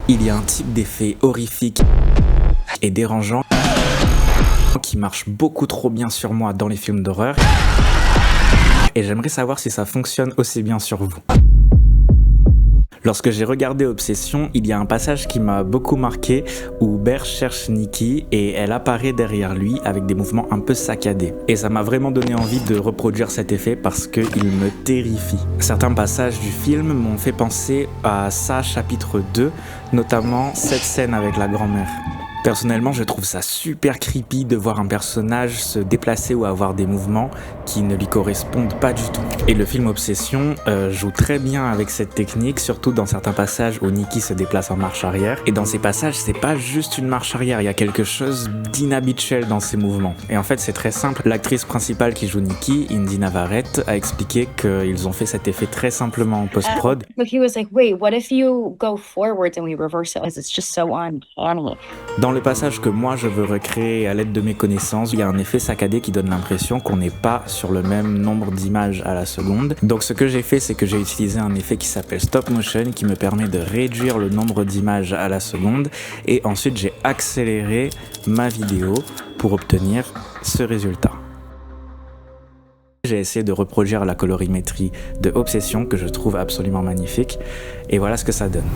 Il y a un type d'effet horrifique et dérangeant qui marche beaucoup trop bien sur moi dans les films d'horreur, et j'aimerais savoir si ça fonctionne aussi bien sur vous. Lorsque j'ai regardé Obsession, il y a un passage qui m'a beaucoup marqué où Bear cherche Nikki et elle apparaît derrière lui avec des mouvements un peu saccadés. Et ça m'a vraiment donné envie de reproduire cet effet parce qu'il me terrifie. Certains passages du film m'ont fait penser à ça chapitre 2, notamment cette scène avec la grand-mère. Personnellement, je trouve ça super creepy de voir un personnage se déplacer ou avoir des mouvements qui ne lui correspondent pas du tout. Et le film Obsession joue très bien avec cette technique, surtout dans certains passages où Nikki se déplace en marche arrière. Et dans ces passages, c'est pas juste une marche arrière, il y a quelque chose d'inhabituel dans ces mouvements. Et en fait, c'est très simple. L'actrice principale qui joue Nikki, Indy Navarrete, a expliqué qu'ils ont fait cet effet très simplement en post-prod. But he was like, wait, what if you go forwards and we reverse it? It's just so uncanny. Dans le passage que moi je veux recréer à l'aide de mes connaissances, il y a un effet saccadé qui donne l'impression qu'on n'est pas sur le même nombre d'images à la seconde. Donc ce que j'ai fait, c'est que j'ai utilisé un effet qui s'appelle stop motion qui me permet de réduire le nombre d'images à la seconde, et ensuite j'ai accéléré ma vidéo pour obtenir ce résultat. J'ai essayé de reproduire la colorimétrie de Obsession que je trouve absolument magnifique, et voilà ce que ça donne.